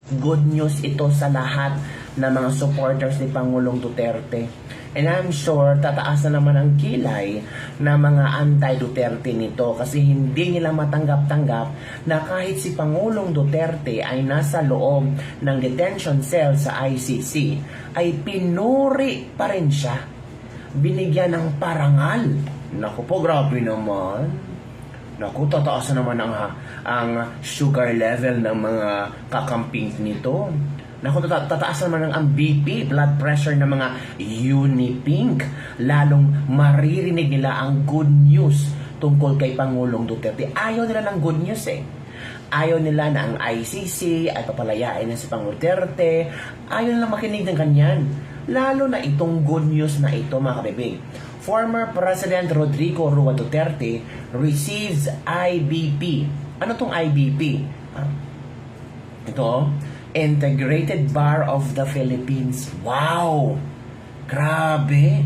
Good news ito sa lahat ng mga supporters ni Pangulong Duterte. And I'm sure tataas na naman ang kilay na mga anti-Duterte nito kasi hindi nila matanggap-tanggap na kahit si Pangulong Duterte ay nasa loob ng detention cell sa ICC ay pinuri pa rin siya. Binigyan ng parangal. Naku po, grabe naman. Naku, tataas na naman ang sugar level ng mga kakamping nito. Naku, tataas naman ang BP, blood pressure ng mga Unipink. Lalong maririnig nila ang good news tungkol kay Pangulong Duterte. Ayaw nila ng good news eh. Ayaw nila na ang ICC ay papalayain na si Pangulong Duterte. Ayaw nila makinig ng ganyan. Lalo na itong good news na ito, mga kabibig. Former President Rodrigo Roa Duterte receives IBP. Ano tong IBP? Ito, Integrated Bar of the Philippines. Wow! Grabe!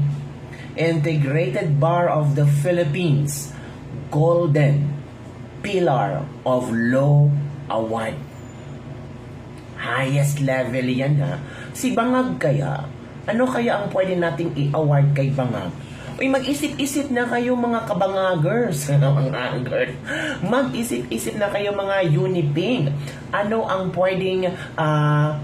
Integrated Bar of the Philippines. Golden Pillar of Law Award. Highest level yan, ha? Si Bangag kaya? Ano kaya ang pwede nating i-award kay Bangag? Uy, mag-isip-isip na kayo mga kabangagers. Mag-isip-isip na kayo mga Unipink. Ano ang pwedeng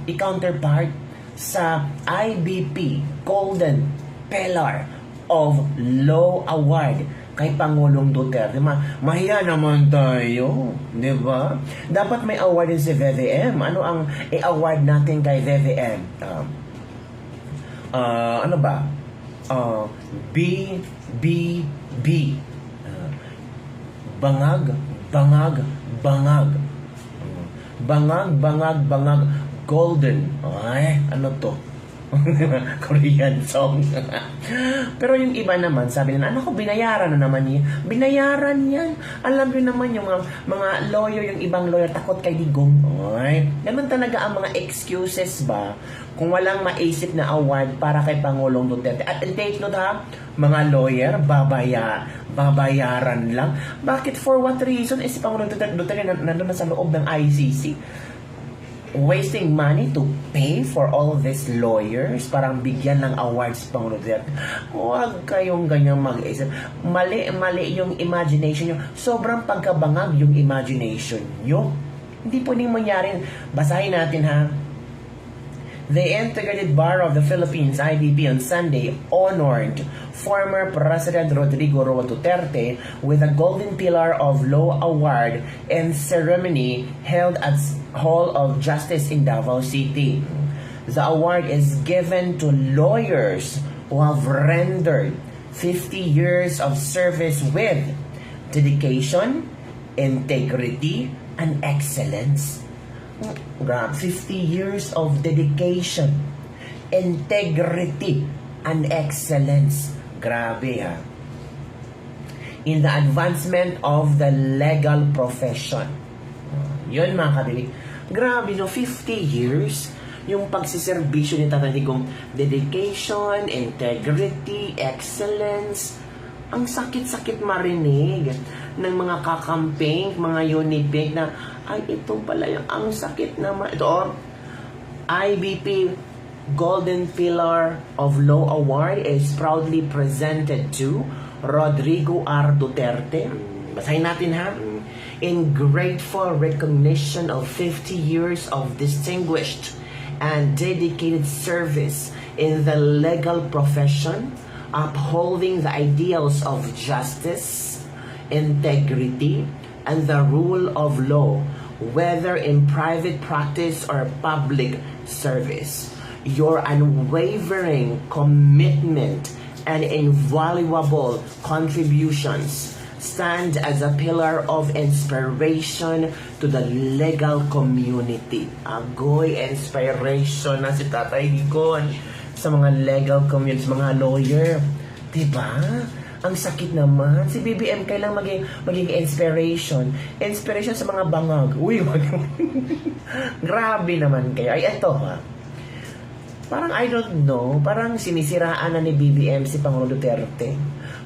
i-counterpart sa IBP Golden Pillar of Law Award kay Pangulong Duterte? Mahiya naman tayo, di ba? Dapat may award din si VVM. Ano ang i-award natin kay VVM? Ano ba? BBB. Bangag, bangag, bangag. Bangag, bangag, bangag. Golden. Ay, ano to? Korean song. Pero yung iba naman, sabi nila, ano ko, binayaran na naman niya. Binayaran yan. Alam nyo naman yung mga lawyer, yung ibang lawyer, takot kay Digong. Ay, ganun talaga ang mga excuses ba kung walang maisip na award para kay Pangulong Duterte. At take note ha, mga lawyer, babayaran lang. Bakit? For what reason? Si Pangulong Duterte nandun na sa loob ng ICC. Wasting money to pay for all these lawyers, parang bigyan ng awards pang Duterte. Huwag kayong ganyang mag-isip. Mali yung imagination nyo. Sobrang pagkabangag yung imagination nyo. Hindi po nang mangyari. Basahin natin ha. The Integrated Bar of the Philippines, IBP, on Sunday honored former President Rodrigo Roa Duterte with a Golden Pillar of Law Award and ceremony held at Hall of Justice in Davao City. The award is given to lawyers who have rendered 50 years of service with dedication, integrity, and excellence. 50 years of dedication, integrity, and excellence. Grabe ha. In the advancement of the legal profession. Yun mga kabibig. Grabe no, 50 years yung pagsiservisyo ni Tatay Digong. Dedication, integrity, excellence. Ang sakit-sakit marinig ng mga kakamping, mga Unipink na ay ito pala yung ang sakit naman. Ito, IBP Golden Pillar of Law Award is proudly presented to Rodrigo R. Duterte. Basahin natin ha. In grateful recognition of 50 years of distinguished and dedicated service in the legal profession, upholding the ideals of justice, integrity, and the rule of law, whether in private practice or public service. Your unwavering commitment and invaluable contributions stand as a pillar of inspiration to the legal community. Agoy, inspiration na si Tatay Digong sa mga legal community, mga lawyer. Diba? Ang sakit naman. Si BBM kailang maging inspiration. Inspiration sa mga bangag. Uy, grabe naman kayo. Ay, eto ha. Parang I don't know, parang sinisiraan na ni BBM si Pangulong Duterte.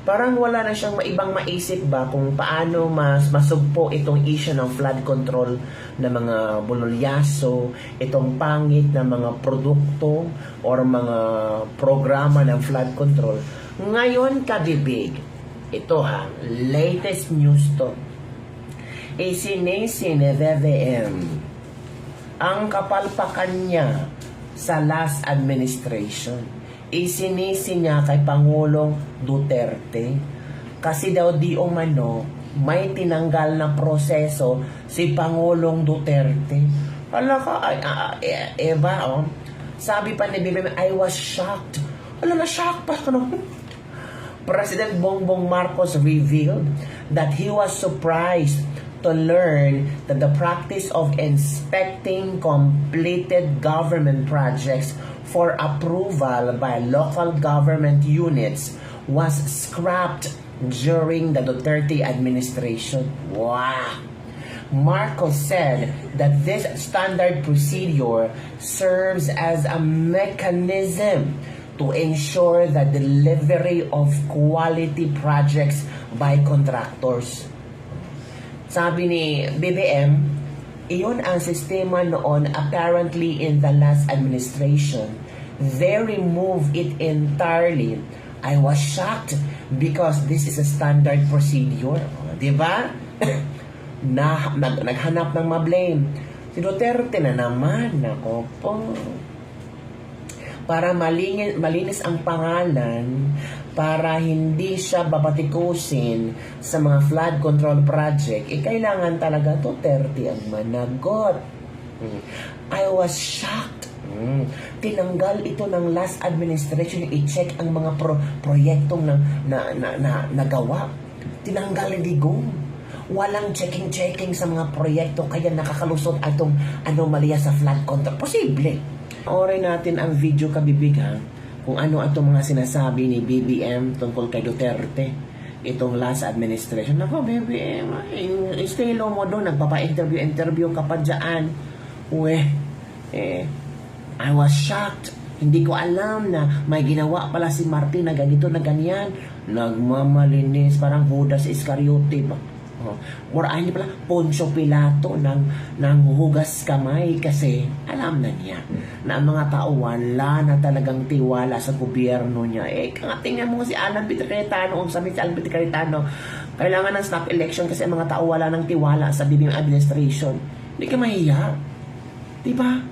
parang wala na siyang maibang maisip ba kung paano mas masugpo itong issue ng flood control ng mga bulolyaso, itong pangit na mga produkto or mga programa ng flood control. Ngayon, kabibig, ito ha, latest news to. Isinisi ni BBM ang kapalpakan niya sa last administration. Isinisi niya kay Pangulong Duterte kasi daw di umano may tinanggal na proseso si Pangulong Duterte. Hala ka, Eva, oh. Sabi pa ni BBM, I was shocked. Hala, na-shock pa. President Bongbong Marcos revealed that he was surprised to learn that the practice of inspecting completed government projects for approval by local government units was scrapped during the Duterte administration. Wow! Marcos said that this standard procedure serves as a mechanism to ensure the delivery of quality projects by contractors. Sabi ni BBM, iyon ang sistema noon apparently in the last administration. They removed it entirely. I was shocked because this is a standard procedure. Diba? Naghanap ng ma-blame. Si Duterte na naman. Nako po. Para malinis ang pangalan, para hindi siya babatikusin sa mga flood control project, kailangan talaga Duterte ang managot. I was shocked. Tinanggal ito ng last administration, i-check ang mga proyektong nagawa. Tinanggal digong. Walang checking sa mga proyekto, kaya nakakalusot atong anomalya sa flood control. Posible. Orin natin ang video, kabibig, ha? Kung ano itong mga sinasabi ni BBM tungkol kay Duterte, itong last administration. Ako, BBM, stay low mo doon, nagpapa-interview ka pa dyan. I was shocked. Hindi ko alam na may ginawa pala si Martin na ganito na ganyan. Nagmamalinis, parang Judas Iscariote ba? Or hindi pala, Poncio Pilato ng hugas kamay kasi alam na niya na ang mga tao wala na talagang tiwala sa gobyerno niya. Tingnan mo si Alan Peter Cayetano, ang sabi si Alan Peter Cayetano, kailangan ng snap election kasi ang mga tao wala nang tiwala sa BBM administration. Hindi ka mahiya. Diba?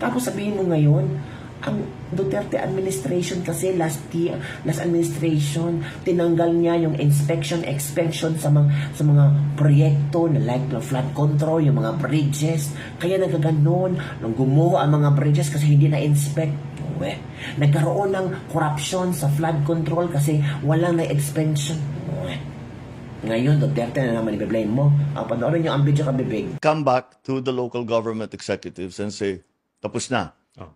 Tapos sabihin mo ngayon, ang Duterte administration kasi last administration, tinanggal niya yung inspection, expansion sa mga proyekto na like the flood control, yung mga bridges. Kaya nagkaganon, nung gumuho ang mga bridges kasi hindi na-inspect. Nagkaroon ng corruption sa flood control kasi walang na-expansion. Ngayon, Duterte na naman i-blame mo. Panoorin niyo ang video, kabibig. Come back to the local government executives and say, tapos na.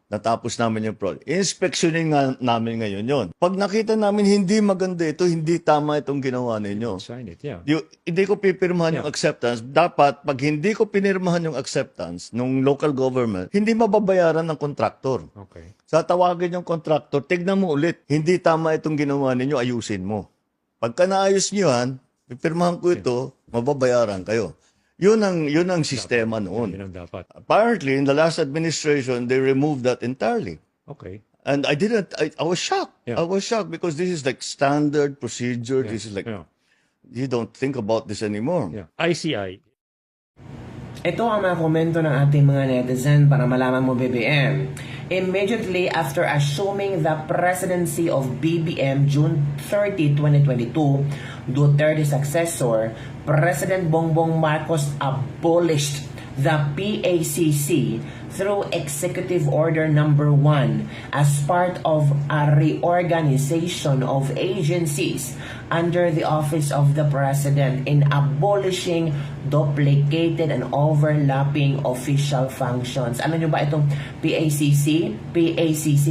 Natapos namin yung project. Inspeksyonin nga namin ngayon yon. Pag nakita namin hindi maganda ito, hindi tama itong ginawa ninyo. Sign it, yeah. Hindi ko pipirmahan yung acceptance. Dapat, pag hindi ko pinirmahan yung acceptance ng local government, hindi mababayaran ng kontraktor. Okay. Sa tawagin yung kontraktor, tignan mo ulit. Hindi tama itong ginawa ninyo, ayusin mo. Pagka naayos nyo yan, pipirmahan ko ito, mababayaran kayo. Yun ang sistema noon. Yun ang dapat. Apparently, in the last administration, they removed that entirely. Okay. And I was shocked. Yeah. I was shocked because this is like standard procedure. This is like, you don't think about this anymore. Yeah. ICI. Ito ang mga komento ng ating mga netizen para malaman mo, BBM. Immediately after assuming the presidency of BBM June 30, 2022, Duterte's successor, President Bongbong Marcos abolished the PACC through Executive Order Number 1 as part of a reorganization of agencies under the Office of the President in abolishing duplicated and overlapping official functions. Alam nyo ba itong PACC? PACC,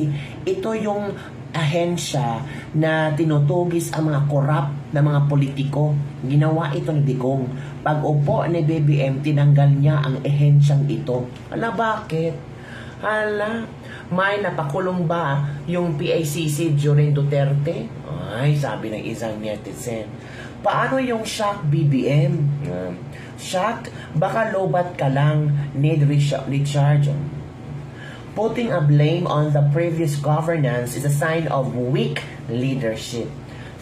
ito yung ahensya na tinutugis ang mga corrupt na mga politiko. Ginawa ito ni Digong. Pag upo ni BBM, tinanggal niya ang ehensyang ito. Hala, bakit? Hala, May napakulong ba yung PACC during Duterte? Ay, sabi ng isang netizen. Paano yung shock BBM? Shock, baka lobat ka lang, need recharge. Putting a blame on the previous governance is a sign of weak leadership.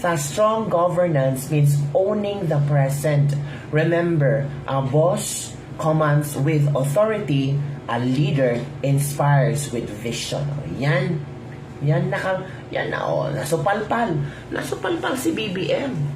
The strong governance means owning the present. Remember, a boss commands with authority, a leader inspires with vision. Yan na, nasupalpal si BBM.